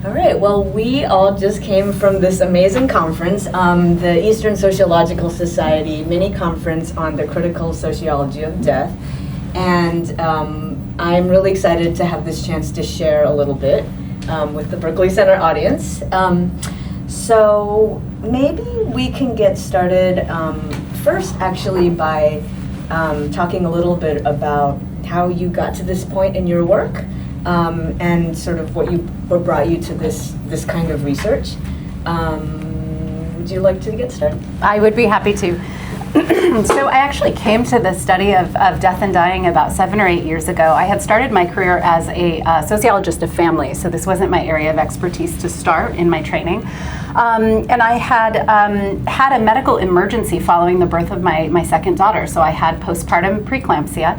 All right, well, we all just came from this amazing conference, the Eastern Sociological Society mini conference on the critical sociology of death. And I'm really excited to have this chance to share a little bit with the Berkley Center audience. So maybe we can get started first actually by talking a little bit about how you got to this point in your work. And sort of what brought you to this kind of research. Would you like to get started? I would be happy to. So I actually came to the study of death and dying about 7 or 8 years ago. I had started my career as a sociologist of family, so this wasn't my area of expertise to start in my training. And I had had a medical emergency following the birth of my second daughter. So I had postpartum preeclampsia,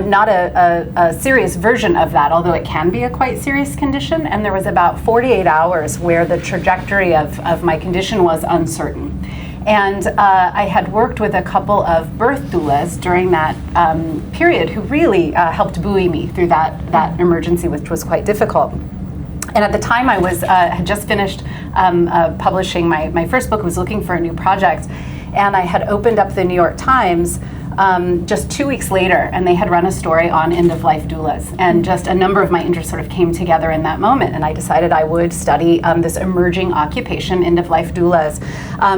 not a serious version of that, although it can be a quite serious condition. And there was about 48 hours where the trajectory of my condition was uncertain. And I had worked with a couple of birth doulas during that period who really helped buoy me through that emergency, which was quite difficult. And at the time I had just finished publishing my first book, was looking for a new project, and I had opened up the New York Times just 2 weeks later, and they had run a story on end-of-life doulas, and just a number of my interests sort of came together in that moment, and I decided I would study this emerging occupation, end-of-life doulas,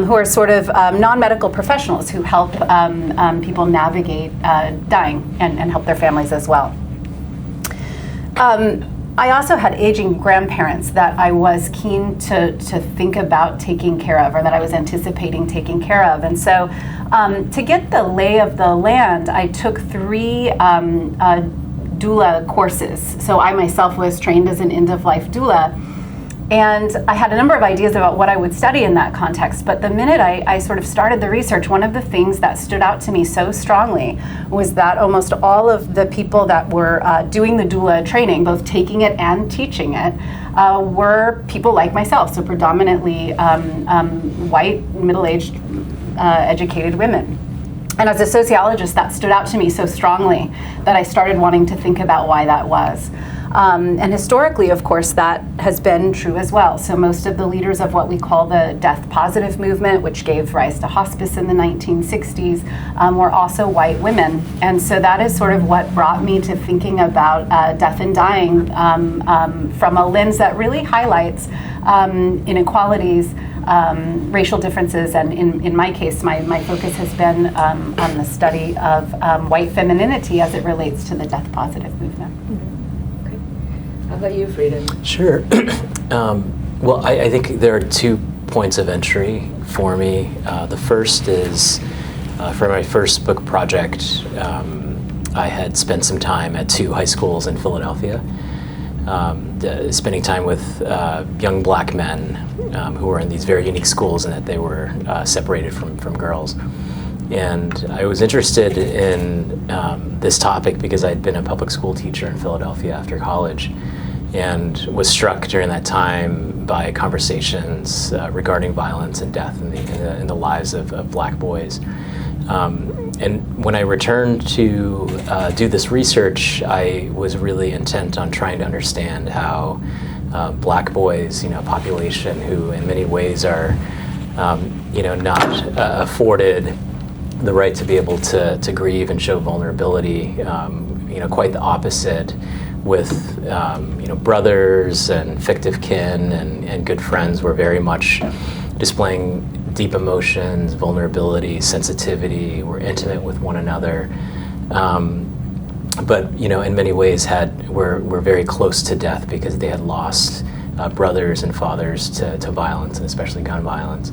who are sort of non-medical professionals who help people navigate dying and help their families as well. I also had aging grandparents that I was keen to think about taking care of, or that I was anticipating taking care of. And so to get the lay of the land, I took 3 doula courses. So I myself was trained as an end-of-life doula. And I had a number of ideas about what I would study in that context, but the minute I sort of started the research, one of the things that stood out to me so strongly was that almost all of the people that were doing the doula training, both taking it and teaching it, were people like myself, so predominantly white, middle-aged, educated women. And as a sociologist, that stood out to me so strongly that I started wanting to think about why that was. And historically, of course, that has been true as well. So most of the leaders of what we call the death positive movement, which gave rise to hospice in the 1960s, were also white women. And so that is sort of what brought me to thinking about death and dying from a lens that really highlights inequalities, racial differences, and in my case, my focus has been on the study of white femininity as it relates to the death positive movement. How about you, Frida? Sure. Well, I think there are 2 points of entry for me. The first is for my first book project, I had spent some time at 2 high schools in Philadelphia, spending time with young black men who were in these very unique schools in that they were separated from girls. And I was interested in this topic because I'd been a public school teacher in Philadelphia after college, and was struck during that time by conversations regarding violence and death in the lives of black boys. And when I returned to do this research, I was really intent on trying to understand how black boys, a population who in many ways are, not afforded the right to be able to grieve and show vulnerability, quite the opposite with, brothers and fictive kin and good friends were very much displaying deep emotions, vulnerability, sensitivity, were intimate with one another. But, in many ways were very close to death because they had lost brothers and fathers to violence, and especially gun violence.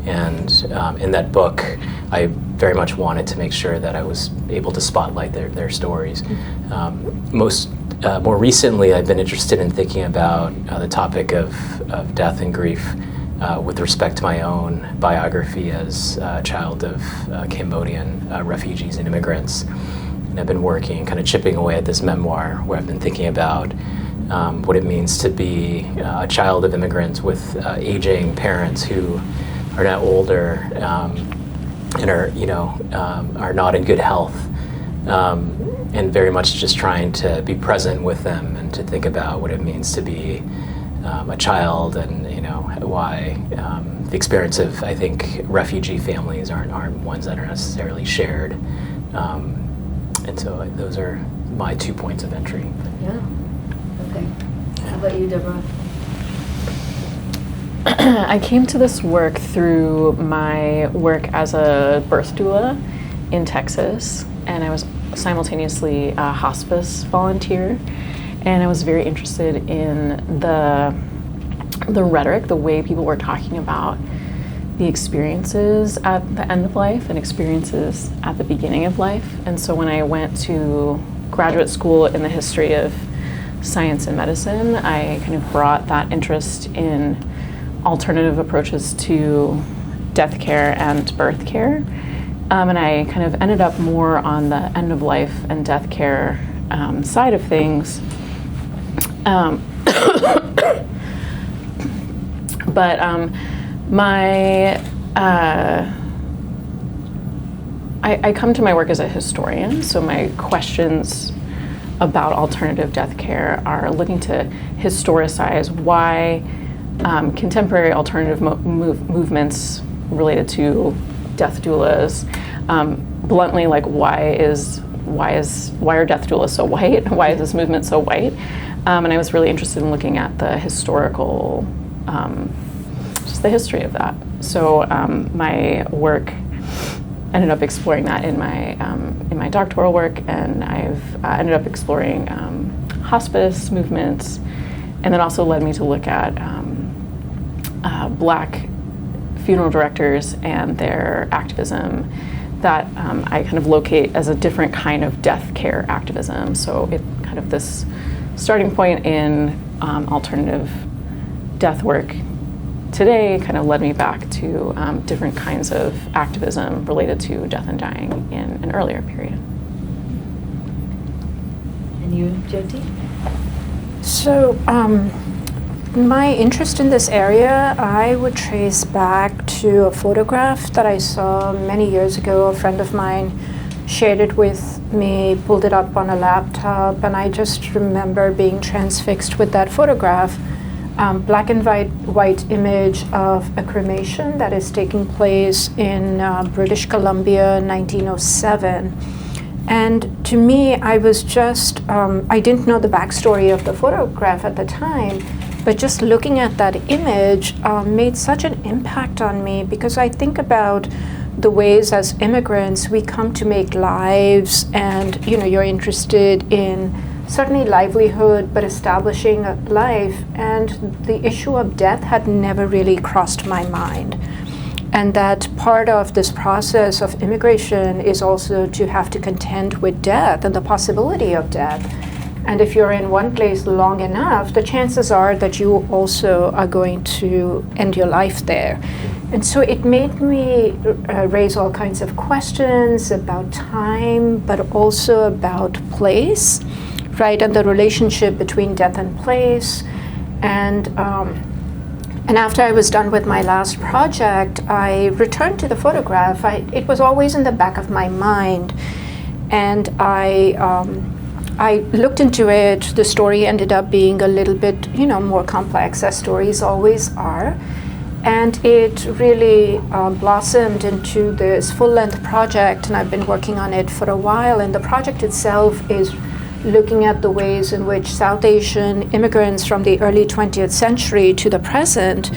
And in that book, I very much wanted to make sure that I was able to spotlight their stories. More recently, I've been interested in thinking about the topic of death and grief with respect to my own biography as a child of Cambodian refugees and immigrants. And I've been working, kind of chipping away at this memoir where I've been thinking about what it means to be a child of immigrants with aging parents who are now older and are not in good health, and very much just trying to be present with them and to think about what it means to be a child, and why the experience of, I think, refugee families aren't ones that are necessarily shared, and so those are my 2 points of entry. Yeah. Okay. How about you, Deborah? I came to this work through my work as a birth doula in Texas, and I was simultaneously a hospice volunteer, and I was very interested in the rhetoric, the way people were talking about the experiences at the end of life and experiences at the beginning of life. And so when I went to graduate school in the history of science and medicine, I kind of brought that interest in alternative approaches to death care and birth care. And I kind of ended up more on the end of life and death care side of things. But I come to my work as a historian, so my questions about alternative death care are looking to historicize why contemporary alternative movements related to death doulas, bluntly, like why are death doulas so white? Why is this movement so white? And I was really interested in looking at the historical, just the history of that. So my work ended up exploring that in my doctoral work, and I've ended up exploring hospice movements, and then also led me to look at Black funeral directors and their activism that I kind of locate as a different kind of death care activism. So it kind of this starting point in alternative death work today kind of led me back to different kinds of activism related to death and dying in an earlier period. And you, Jyoti? So, my interest in this area, I would trace back to a photograph that I saw many years ago. A friend of mine shared it with me, pulled it up on a laptop, and I just remember being transfixed with that photograph. Black and white image of a cremation that is taking place in British Columbia in 1907. And to me, I was just, I didn't know the backstory of the photograph at the time, but just looking at that image made such an impact on me, because I think about the ways as immigrants we come to make lives, and you're interested in certainly livelihood, but establishing a life, and the issue of death had never really crossed my mind. And that part of this process of immigration is also to have to contend with death and the possibility of death. And if you're in one place long enough, the chances are that you also are going to end your life there. And so it made me raise all kinds of questions about time, but also about place, right? And the relationship between death and place. And after I was done with my last project, I returned to the photograph. It was always in the back of my mind. And I looked into it. The story ended up being a little bit, more complex, as stories always are. And it really blossomed into this full-length project, and I've been working on it for a while. And the project itself is looking at the ways in which South Asian immigrants from the early 20th century to the present,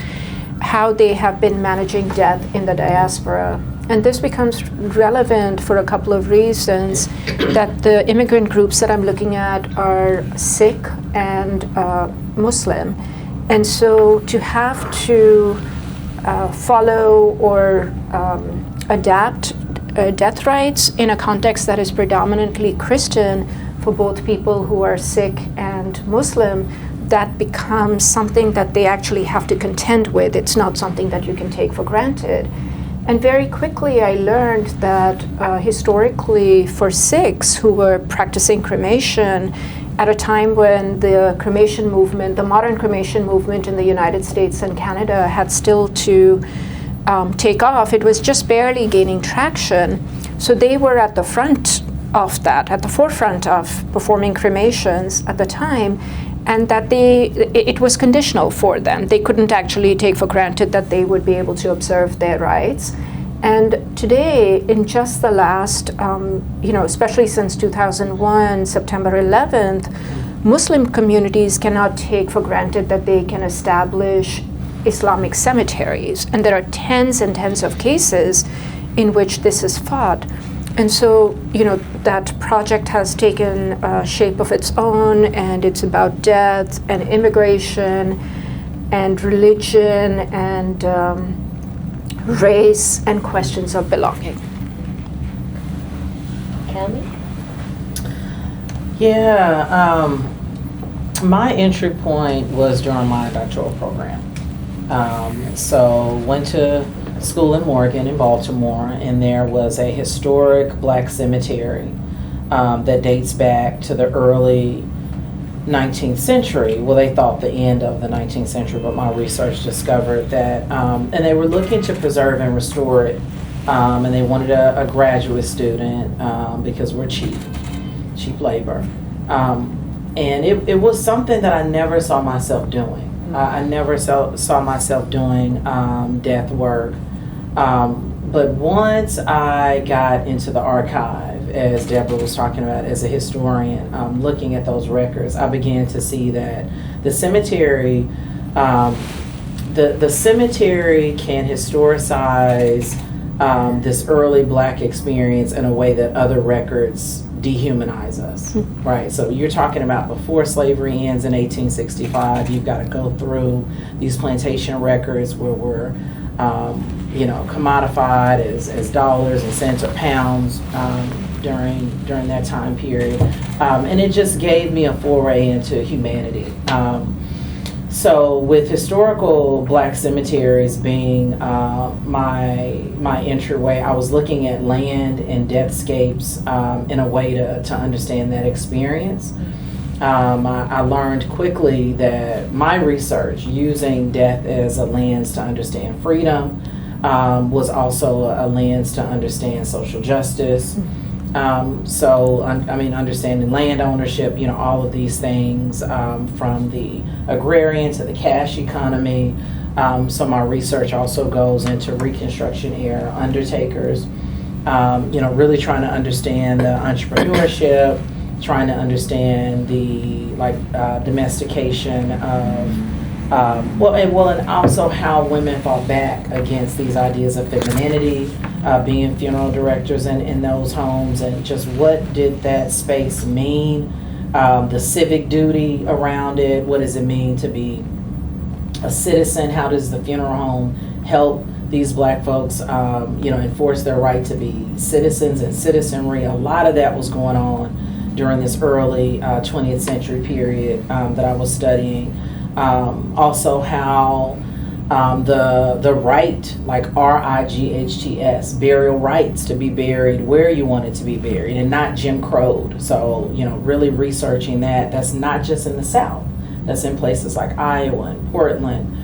how they have been managing death in the diaspora. And this becomes relevant for a couple of reasons, that the immigrant groups that I'm looking at are Sikh and Muslim. And so to have to follow or adapt death rites in a context that is predominantly Christian for both people who are Sikh and Muslim, that becomes something that they actually have to contend with. It's not something that you can take for granted. And very quickly I learned that historically for Sikhs who were practicing cremation at a time when the cremation movement, the modern cremation movement in the United States and Canada had still to take off, it was just barely gaining traction. So they were at the front of that, at the forefront of performing cremations at the time. and that it was conditional for them. They couldn't actually take for granted that they would be able to observe their rights. And today, in just the last, especially since 2001, September 11th, Muslim communities cannot take for granted that they can establish Islamic cemeteries. And there are tens and tens of cases in which this is fought. And so, that project has taken a shape of its own, and it's about death and immigration and religion and race and questions of belonging. Cami? Yeah, my entry point was during my doctoral program. So went to school in Morgan in Baltimore, and there was a historic black cemetery that dates back to the early 19th century. Well, they thought the end of the 19th century, but my research discovered that, and they were looking to preserve and restore it, and they wanted a graduate student because we're cheap labor. And it was something that I never saw myself doing. I never saw myself doing death work. But once I got into the archive, as Deborah was talking about, as a historian, looking at those records, I began to see that the cemetery, the cemetery can historicize this early black experience in a way that other records dehumanize us, right? So you're talking about before slavery ends in 1865, you've got to go through these plantation records where we're, commodified as dollars and cents or pounds during that time period. And it just gave me a foray into humanity. So with historical black cemeteries being my entryway, I was looking at land and deathscapes in a way to understand that experience. I learned quickly that my research using death as a lens to understand freedom was also a lens to understand social justice. Understanding land ownership, all of these things from the agrarian to the cash economy. So my research also goes into Reconstruction era undertakers, really trying to understand the entrepreneurship, trying to understand the domestication of, and also how women fought back against these ideas of femininity, being funeral directors in those homes, and just what did that space mean, the civic duty around it, what does it mean to be a citizen, how does the funeral home help these black folks, enforce their right to be citizens and citizenry. A lot of that was going on during this early 20th century period that I was studying. Also how the right, like RIGHTS, burial rights, to be buried where you wanted to be buried and not Jim Crowed. So, really researching that. That's not just in the South. That's in places like Iowa and Portland.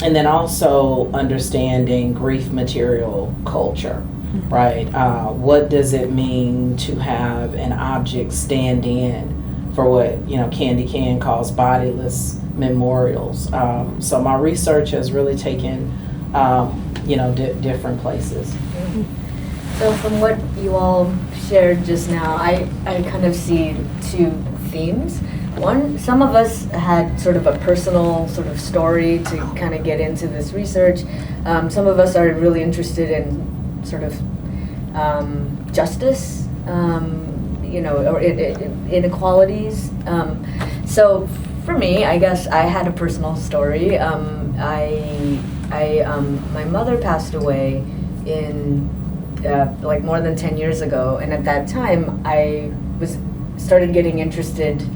And then also understanding grief material culture, right? What does it mean to have an object stand in for what, Candy Can calls bodiless memorials. So my research has really taken, different places. So from what you all shared just now, I kind of see two themes. One, some of us had sort of a personal sort of story to kind of get into this research. Some of us are really interested in sort of justice, or inequalities. So for me, I guess I had a personal story. My mother passed away in more than 10 years ago, and at that time I started getting interested.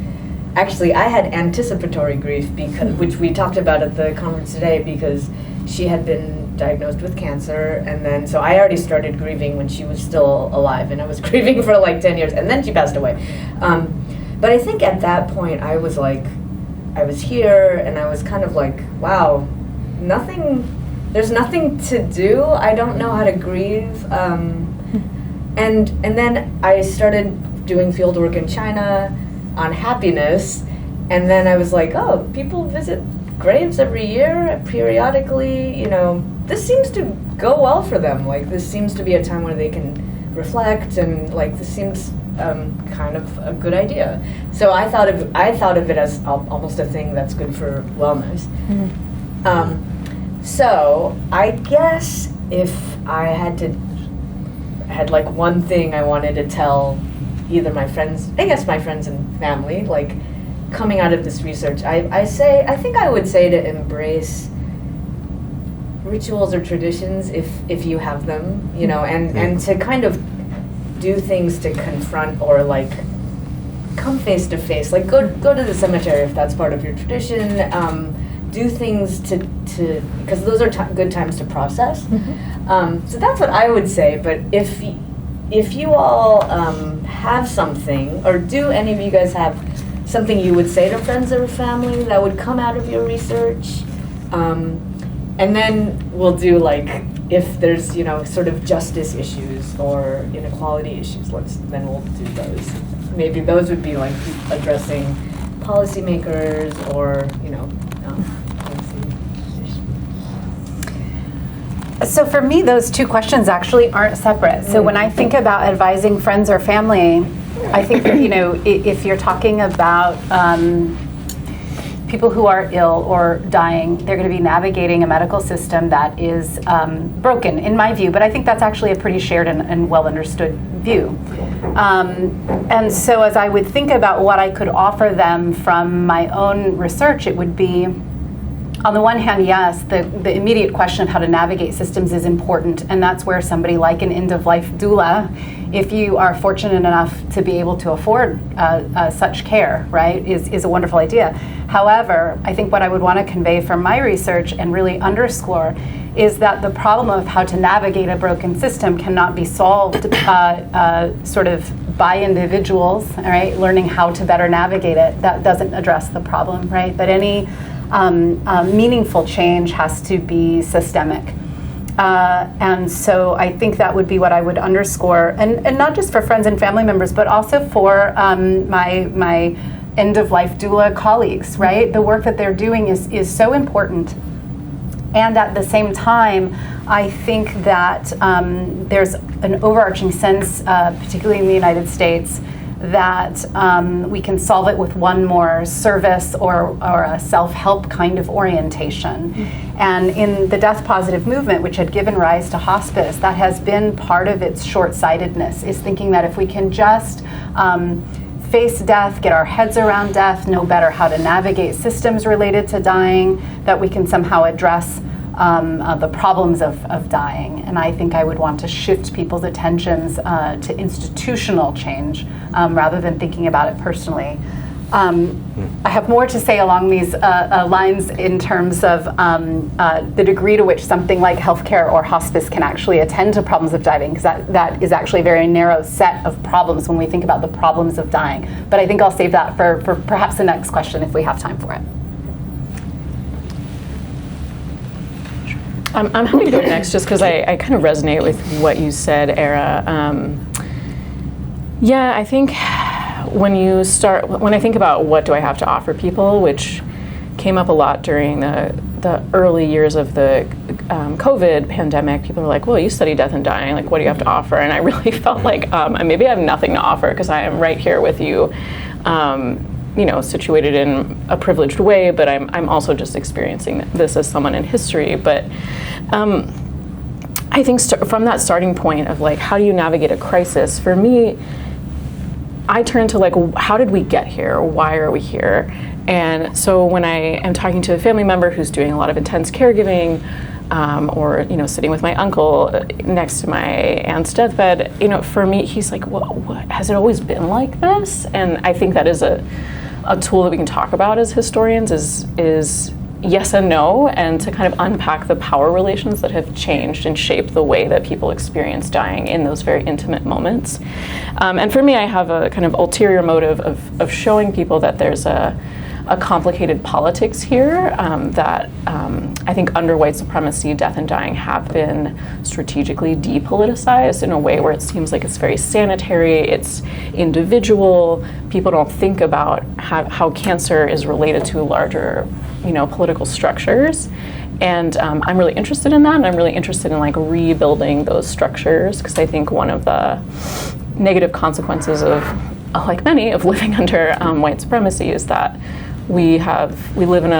Actually, I had anticipatory grief, which we talked about at the conference today, because she had been diagnosed with cancer, and then so I already started grieving when she was still alive, and I was grieving for 10 years, and then she passed away. But I think at that point I was here, and I was kind of wow, there's nothing to do. I don't know how to grieve. And then I started doing field work in China on happiness, And then I was like, oh, people visit graves every year, periodically, you know, this seems to go well for them. Like, this seems to be a time where they can reflect, and like, this seems kind of a good idea. So I thought of it as almost a thing that's good for wellness. So I guess if I had like one thing I wanted to tell either my friends, I guess my friends and family, like coming out of this research, I think I would say to embrace rituals or traditions if you have them, you know, and to kind of do things to confront or like come face to face, like go to the cemetery if that's part of your tradition. Do things to because those are good times to process. So that's what I would say. But if you all have something, or do any of you guys have something you would say to friends or family that would come out of your research, and then we'll do like, if there's, you know, sort of justice issues or inequality issues, then we'll do those. Maybe those would be like addressing policymakers or, you know, So for me, those two questions actually aren't separate. So when I think about advising friends or family, I think, you know, if you're talking about people who are ill or dying, they're going to be navigating a medical system that is broken, in my view. But I think that's actually a pretty shared and well understood view. And so as I would think about what I could offer them from my own research, it would be, on the one hand, yes, the immediate question of how to navigate systems is important, and that's where somebody like an end-of-life doula, if you are fortunate enough to be able to afford such care, right, is a wonderful idea. However, I think what I would want to convey from my research and really underscore is that the problem of how to navigate a broken system cannot be solved sort of by individuals, all right, learning how to better navigate it. That doesn't address the problem, right? But any meaningful change has to be systemic. And so I think that would be what I would underscore, and not just for friends and family members, but also for my end-of-life doula colleagues, right? The work that they're doing is so important. And at the same time, I think that there's an overarching sense, particularly in the United States, that we can solve it with one more service or a self-help kind of orientation. And in the death positive movement, which had given rise to hospice, that has been part of its short-sightedness, is thinking that if we can just face death, get our heads around death, know better how to navigate systems related to dying, that we can somehow address the problems of dying. And I think I would want to shift people's attentions to institutional change rather than thinking about it personally. I have more to say along these lines in terms of the degree to which something like healthcare or hospice can actually attend to problems of dying, because that is actually a very narrow set of problems when we think about the problems of dying. But I think I'll save that for perhaps the next question if we have time for it. I'm happy to go next just because I kind of resonate with what you said, Era. Yeah, I think when I think about what do I have to offer people, which came up a lot during the early years of the COVID pandemic, people were like, well, you study death and dying, like what do you have to offer? And I really felt like maybe I have nothing to offer because I am right here with you. You know, situated in a privileged way, but I'm also just experiencing this as someone in history. But I think from that starting point of like, how do you navigate a crisis? For me, I turn to like, how did we get here? Why are we here? And so when I am talking to a family member who's doing a lot of intense caregiving, or, you know, sitting with my uncle next to my aunt's deathbed, you know, for me, he's like, well, what, has it always been like this? And I think that is a tool that we can talk about as historians is yes and no, and to kind of unpack the power relations that have changed and shaped the way that people experience dying in those very intimate moments. And for me, I have a kind of ulterior motive of showing people that there's a a complicated politics here that I think under white supremacy, death and dying have been strategically depoliticized in a way where it seems like it's very sanitary, it's individual. People don't think about how cancer is related to larger, political structures. And I'm really interested in that, and I'm really interested in like rebuilding those structures, because I think one of the negative consequences of, like many, of living under white supremacy is that we live in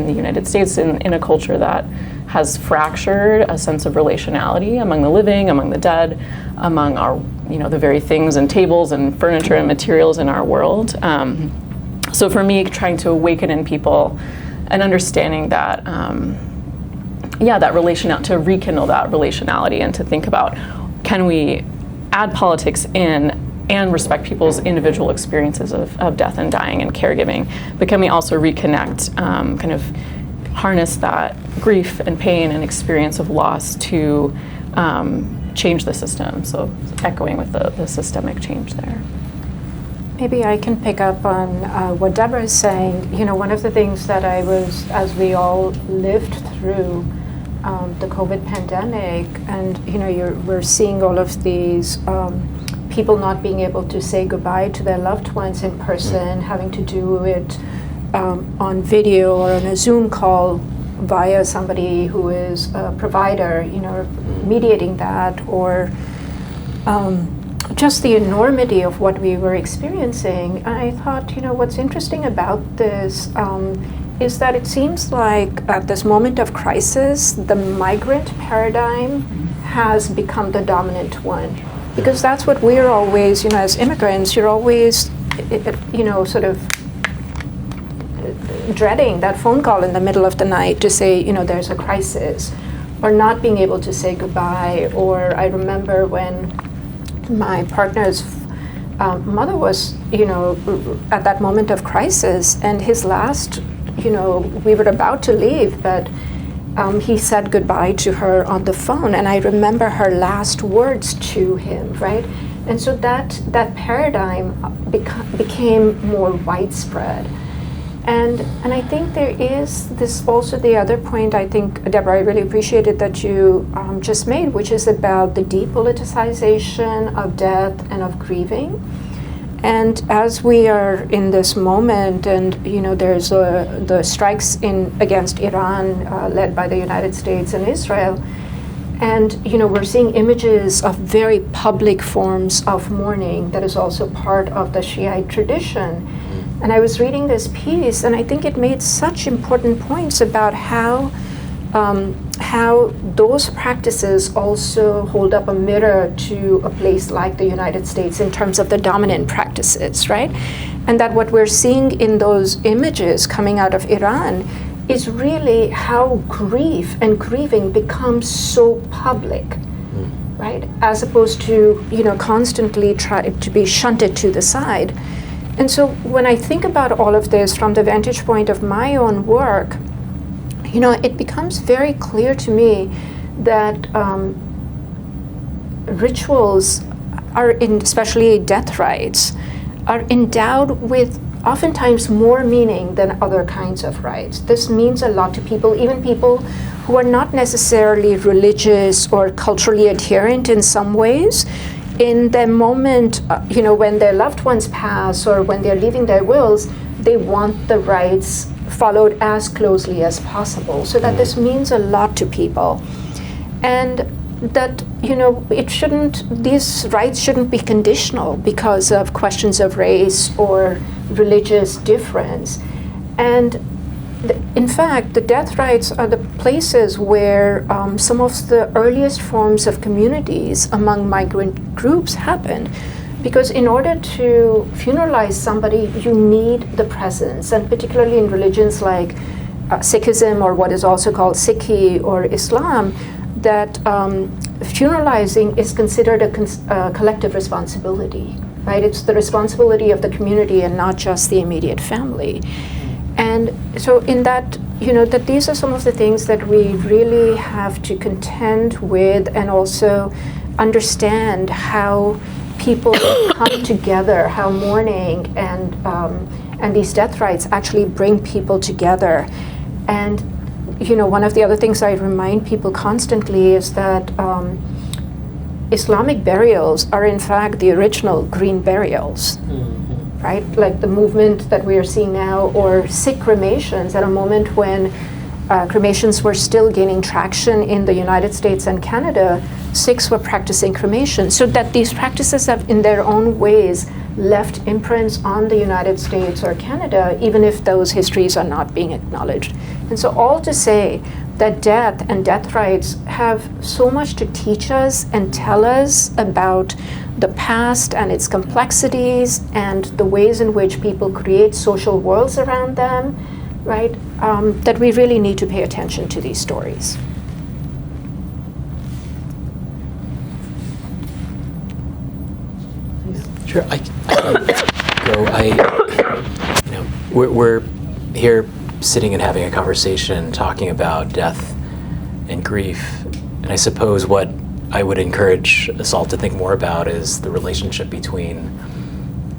the United States in a culture that has fractured a sense of relationality among the living, among the dead, among our, the very things and tables and furniture and materials in our world. So for me, trying to awaken in people an understanding that, to rekindle that relationality and to think about, can we add politics in and respect people's individual experiences of death and dying and caregiving, but can we also reconnect, kind of harness that grief and pain and experience of loss to change the system? So echoing with the systemic change there. Maybe I can pick up on what Deborah is saying. One of the things that as we all lived through the COVID pandemic, and we're seeing all of these people not being able to say goodbye to their loved ones in person, having to do it on video or on a Zoom call via somebody who is a provider, mediating that, or just the enormity of what we were experiencing. And I thought, what's interesting about this is that it seems like at this moment of crisis, the migrant paradigm has become the dominant one. Because that's what we're always, as immigrants, you're always, sort of dreading that phone call in the middle of the night to say, there's a crisis, or not being able to say goodbye. Or I remember when my partner's mother was, at that moment of crisis, and his last, we were about to leave, but he said goodbye to her on the phone, and I remember her last words to him, right? And so that paradigm became more widespread. And I think there is this also the other point, I think, Deborah, I really appreciated that you just made, which is about the depoliticization of death and of grieving. And as we are in this moment, and there's the strikes against Iran led by the United States and Israel, and we're seeing images of very public forms of mourning that is also part of the Shiite tradition. And I was reading this piece, and I think it made such important points about how those practices also hold up a mirror to a place like the United States in terms of the dominant practices, right? And that what we're seeing in those images coming out of Iran is really how grief and grieving becomes so public, right? As opposed to, constantly try to be shunted to the side. And so when I think about all of this from the vantage point of my own work, it becomes very clear to me that rituals especially death rites, are endowed with oftentimes more meaning than other kinds of rites. This means a lot to people, even people who are not necessarily religious or culturally adherent in some ways. In the moment, when their loved ones pass or when they're leaving their wills, they want the rites followed as closely as possible, so that this means a lot to people. And that, these rites shouldn't be conditional because of questions of race or religious difference. And in fact, the death rites are the places where some of the earliest forms of communities among migrant groups happened. Because in order to funeralize somebody, you need the presence, and particularly in religions like Sikhism, or what is also called Sikhi or Islam, that funeralizing is considered a collective responsibility, right? It's the responsibility of the community and not just the immediate family. And so in that, that these are some of the things that we really have to contend with, and also understand how people come together, how mourning And these death rites actually bring people together. And one of the other things I remind people constantly is that Islamic burials are in fact the original green burials, right? Like the movement that we are seeing now, or Sikh cremations at a moment when cremations were still gaining traction in the United States and Canada. Sikhs were practicing cremation, so that these practices have in their own ways left imprints on the United States or Canada, even if those histories are not being acknowledged. And so all to say that death and death rites have so much to teach us and tell us about the past and its complexities and the ways in which people create social worlds around them, right? That we really need to pay attention to these stories. Sure, I can go. We're here sitting and having a conversation talking about death and grief, and I suppose what I would encourage us all to think more about is the relationship between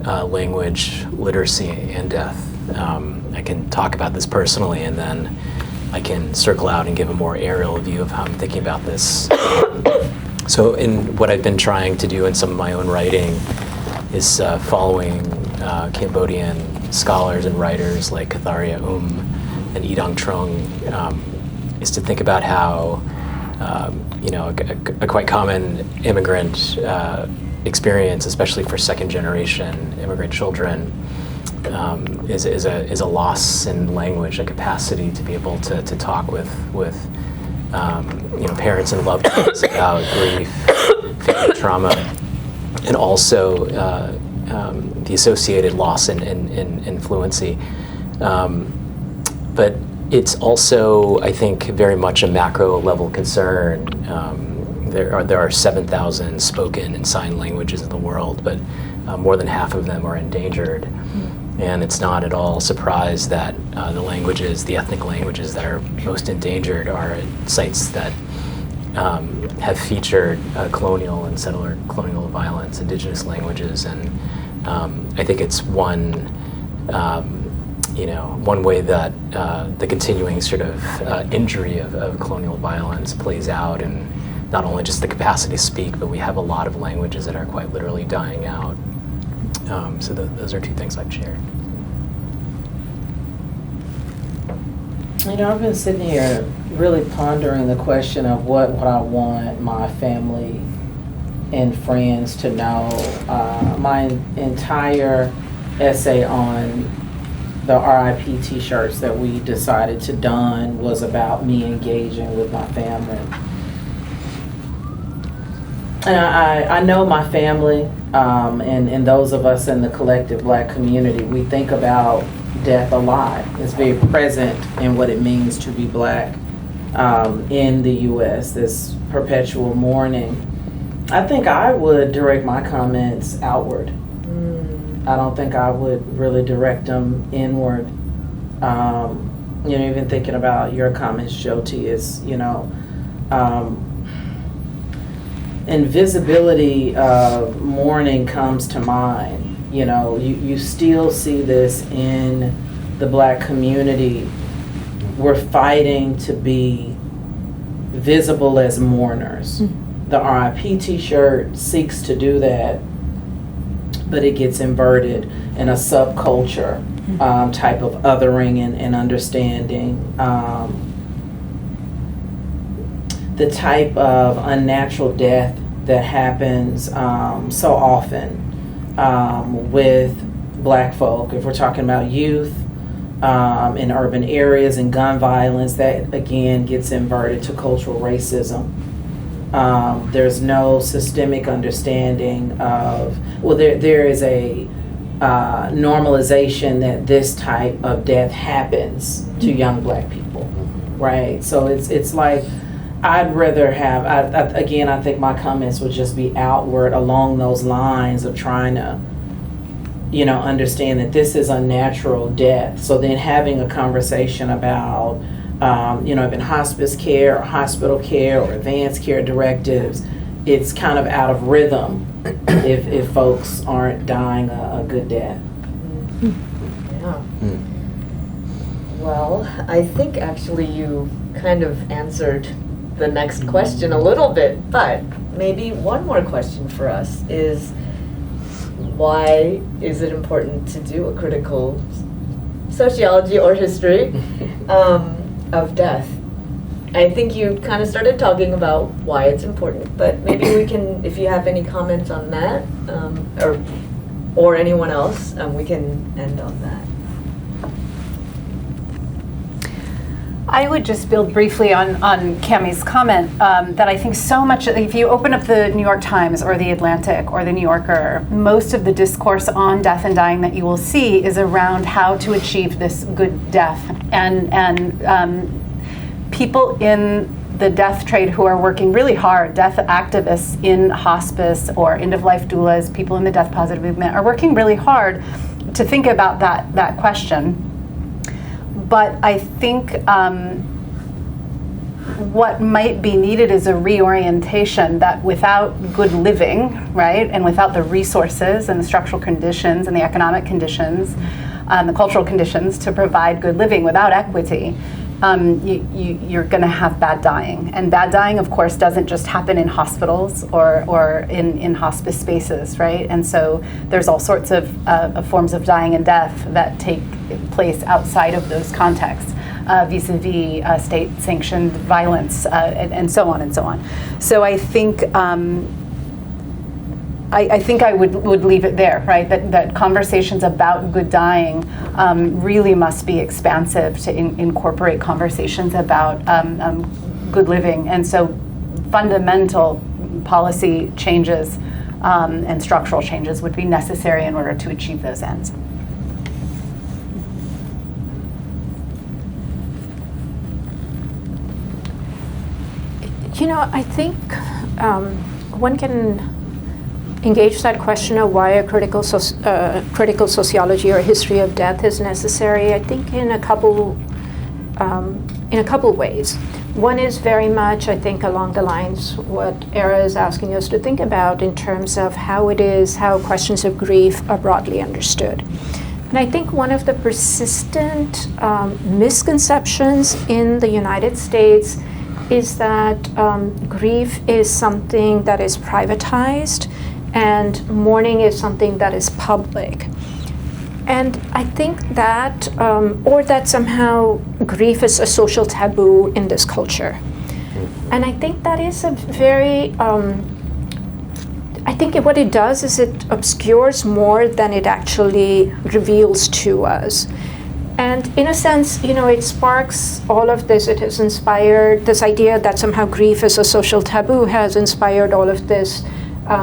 language, literacy, and death. I can talk about this personally, and then I can circle out and give a more aerial view of how I'm thinking about this. So in what I've been trying to do in some of my own writing is following Cambodian scholars and writers like Catharia and Idong Trong, is to think about how a quite common immigrant experience, especially for second-generation immigrant children, is a loss in language, a capacity to be able to talk with parents and loved ones about grief, family trauma, and also the associated loss in fluency. But it's also, I think, very much a macro level concern. There are 7,000 spoken and sign languages in the world, but more than half of them are endangered. And it's not at all surprised that the ethnic languages that are most endangered are at sites that have featured colonial and settler colonial violence, indigenous languages, and I think it's one way that the continuing sort of injury of colonial violence plays out, and not only just the capacity to speak, but we have a lot of languages that are quite literally dying out. So those are two things I'd share. I've been sitting here really pondering the question of what I want my family and friends to know. My entire essay on the RIP t-shirts that we decided to don was about me engaging with my family. And I know my family, and those of us in the collective Black community, we think about death a lot. It's very present in what it means to be Black in the U.S., this perpetual mourning. I think I would direct my comments outward. I don't think I would really direct them inward. Even thinking about your comments, Jyoti, is, invisibility of mourning comes to mind. You still see this in the Black community. We're fighting to be visible as mourners. The RIP t-shirt seeks to do that, but it gets inverted in a subculture type of othering and understanding. The type of unnatural death that happens so often with Black folk, if we're talking about youth in urban areas and gun violence, that again gets inverted to cultural racism. There's no systemic understanding of, there is a normalization that this type of death happens to young Black people, right? So it's like, I'd rather have, I think my comments would just be outward along those lines of trying to, understand that this is unnatural death. So then having a conversation about, even hospice care or hospital care or advanced care directives, it's kind of out of rhythm if folks aren't dying a good death. Yeah. Well, I think actually you kind of answered the next question a little bit, but maybe one more question for us is, why is it important to do a critical sociology or history of death? I think you kind of started talking about why it's important, but maybe we can, if you have any comments on that, or anyone else, we can end on that. I would just build briefly on Cammie's comment that I think so much, if you open up the New York Times or the Atlantic or the New Yorker, most of the discourse on death and dying that you will see is around how to achieve this good death. And people in the death trade who are working really hard, death activists in hospice or end-of-life doulas, people in the death positive movement, are working really hard to think about that question. But I think what might be needed is a reorientation that without good living, right, and without the resources and the structural conditions and the economic conditions, the cultural conditions to provide good living, without equity, you're going to have bad dying. And bad dying, of course, doesn't just happen in hospitals or in hospice spaces, right? And so there's all sorts of forms of dying and death that take place outside of those contexts, vis-a-vis state-sanctioned violence, and so on and so on. So I think I think I would leave it there, right? That conversations about good dying really must be expansive to incorporate conversations about good living. And so fundamental policy changes and structural changes would be necessary in order to achieve those ends. You know, I think one can engage that question of why a critical sociology or history of death is necessary, I think in a couple ways. One is very much, I think, along the lines what Era is asking us to think about in terms of how questions of grief are broadly understood. And I think one of the persistent misconceptions in the United States is that grief is something that is privatized and mourning is something that is public. And I think that, or that somehow grief is a social taboo in this culture. And I think that is a very, I think what it does is it obscures more than it actually reveals to us. And in a sense, you know, it sparks all of this. It has inspired this idea that somehow grief is a social taboo, has inspired all of this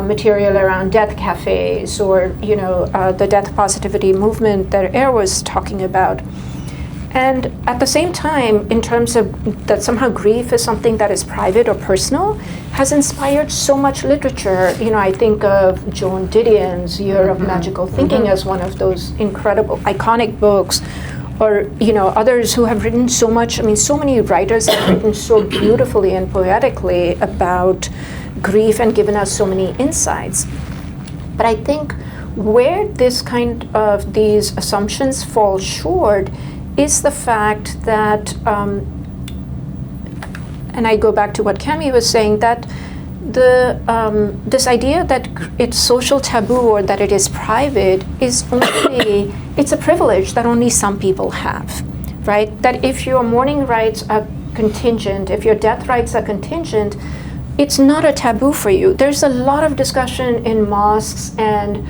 material around death cafes, or, you know, the death positivity movement that Air was talking about. And at the same time, in terms of that somehow grief is something that is private or personal, has inspired so much literature. You know, I think of Joan Didion's Year of Magical Thinking as one of those incredible, iconic books, or, you know, others who have written so much. I mean, so many writers have written so beautifully and poetically about grief and given us so many insights. But I think where this kind of these assumptions fall short is the fact that, and I go back to what Cammie was saying, that this idea that it's social taboo or that it is private is only, it's a privilege that only some people have, right? That if your mourning rites are contingent, if your death rites are contingent, it's not a taboo for you. There's a lot of discussion in mosques and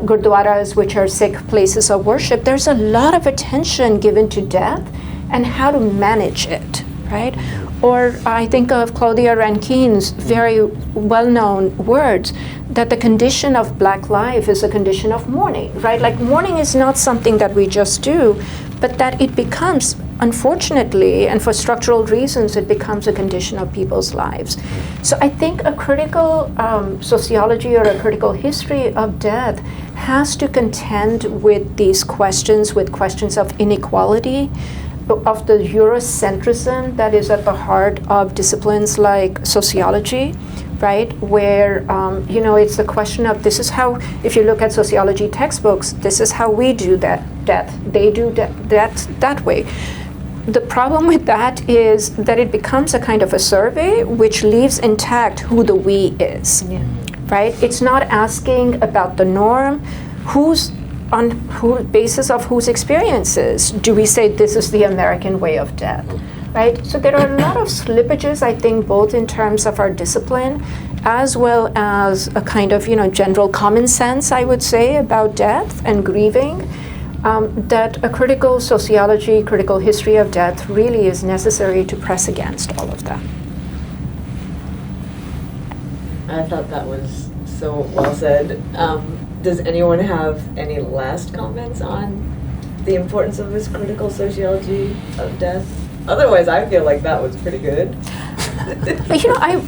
gurdwaras, which are Sikh places of worship. There's a lot of attention given to death and how to manage it, right? Or I think of Claudia Rankine's very well-known words that the condition of Black life is a condition of mourning, right? Like mourning is not something that we just do, but that it becomes, unfortunately, and for structural reasons, it becomes a condition of people's lives. So I think a critical sociology or a critical history of death has to contend with these questions, with questions of inequality, of the Eurocentrism that is at the heart of disciplines like sociology, right? Where, it's the question of this is how, if you look at sociology textbooks, this is how we do death. They do that way. The problem with that is that it becomes a kind of a survey which leaves intact who the we is, right? It's not asking about the norm, on who basis of whose experiences do we say this is the American way of death, right? So there are a lot of slippages, I think, both in terms of our discipline as well as a kind of, general common sense, I would say, about death and grieving, that a critical sociology, critical history of death really is necessary to press against all of that. I thought that was so well said. Does anyone have any last comments on the importance of this critical sociology of death? Otherwise, I feel like that was pretty good.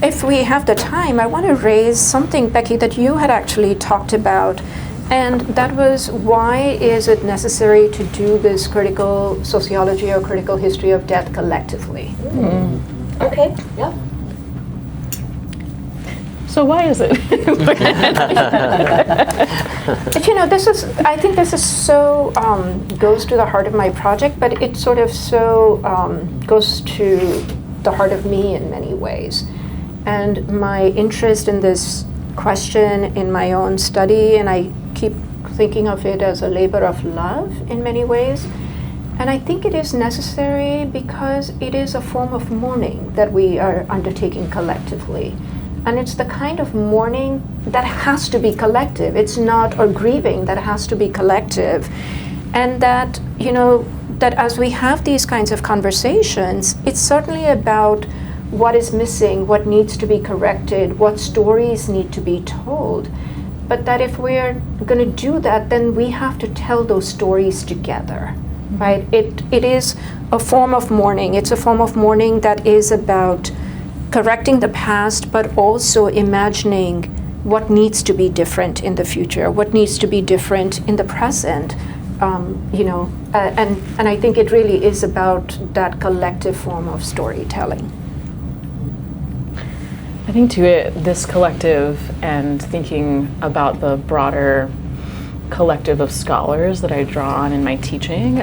If we have the time, I want to raise something, Becky, that you had actually talked about, and that was, why is it necessary to do this critical sociology or critical history of death collectively? Okay, yeah. So why is it? I think this is so, goes to the heart of my project, but it sort of so goes to the heart of me in many ways. And my interest in this question in my own study, and I keep thinking of it as a labor of love in many ways. And I think it is necessary because it is a form of mourning that we are undertaking collectively. And it's the kind of mourning that has to be collective. It's not, or grieving that has to be collective. And that, that as we have these kinds of conversations, it's certainly about what is missing, what needs to be corrected, what stories need to be told. But that if we're going to do that, then we have to tell those stories together, right? It is a form of mourning. It's a form of mourning that is about correcting the past, but also imagining what needs to be different in the future, what needs to be different in the present, and I think it really is about that collective form of storytelling. I think too, this collective and thinking about the broader collective of scholars that I draw on in my teaching,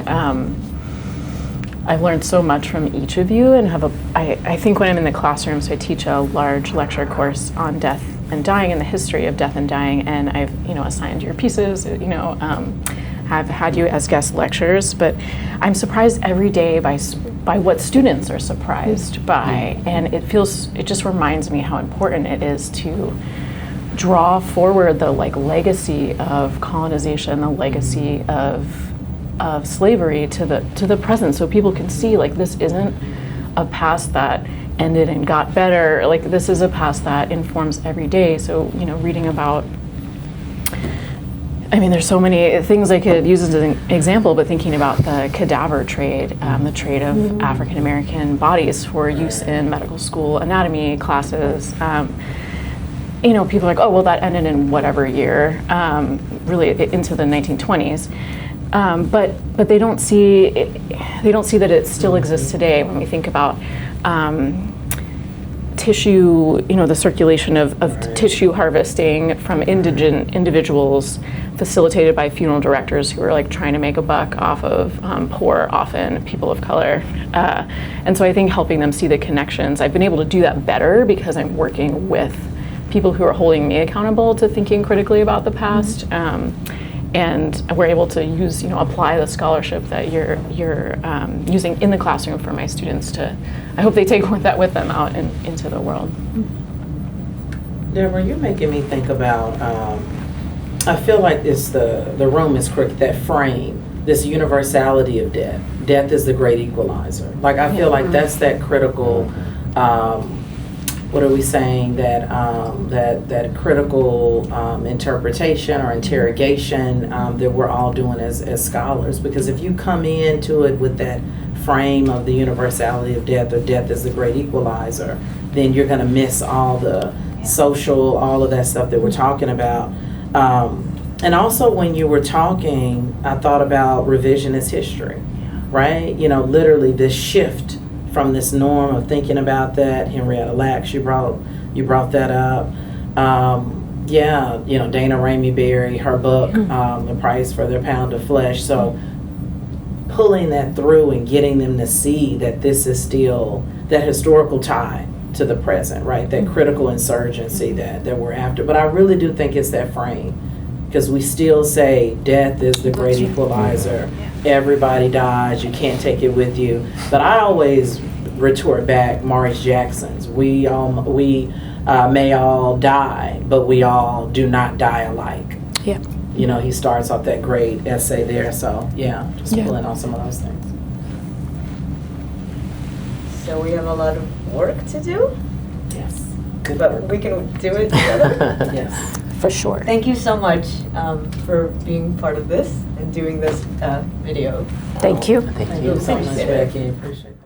I've learned so much from each of you, and I think when I'm in the classroom, so I teach a large lecture course on death and dying and the history of death and dying, and I've assigned your pieces, have had you as guest lecturers, but I'm surprised every day by what students are surprised by, and it just reminds me how important it is to draw forward the legacy of colonization, the legacy of slavery to the present, so people can see this isn't a past that ended and got better. This is a past that informs every day. So reading about, there's so many things I could use as an example, but thinking about the cadaver trade, the trade of African American bodies for use in medical school anatomy classes. People are like, oh well, that ended in whatever year, really into the 1920s. But they don't see that it still exists today when we think about tissue, the circulation of tissue harvesting from indigent individuals, facilitated by funeral directors who are trying to make a buck off of poor, often people of color. And so I think helping them see the connections, I've been able to do that better because I'm working with people who are holding me accountable to thinking critically about the past. And we're able to use, apply the scholarship that you're using in the classroom for my students to, I hope they take that with them out into the world. Deborah, you're making me think about, I feel like it's the room is correct, that frame, this universality of death. Death is the great equalizer. I feel like that's that critical, what are we saying, that critical interpretation or interrogation that we're all doing as scholars. Because if you come into it with that frame of the universality of death, or death is the great equalizer, then you're going to miss all the social, all of that stuff that we're talking about. And also when you were talking, I thought about revisionist history, right? Literally this shift from this norm of thinking about that. Henrietta Lacks, she brought you brought that up. Yeah, you know, Dana Ramey Berry, her book, The Price for Their Pound of Flesh. So pulling that through and getting them to see that this is still that historical tie to the present, right? That critical insurgency that we're after. But I really do think it's that frame, because we still say death is the great equalizer. Everybody dies, you can't take it with you. But I always retort back Maurice Jackson's, we may all die, but we all do not die alike. Yeah. You know, he starts off that great essay there. So yeah, just pulling on some of those things. So we have a lot of work to do, Yes. Good but work. we can do it together. Yes. For sure. Thank you so much for being part of this and doing this video. Thank you. Thank Thank you. you so much, Appreciate it. Becky. Appreciate it.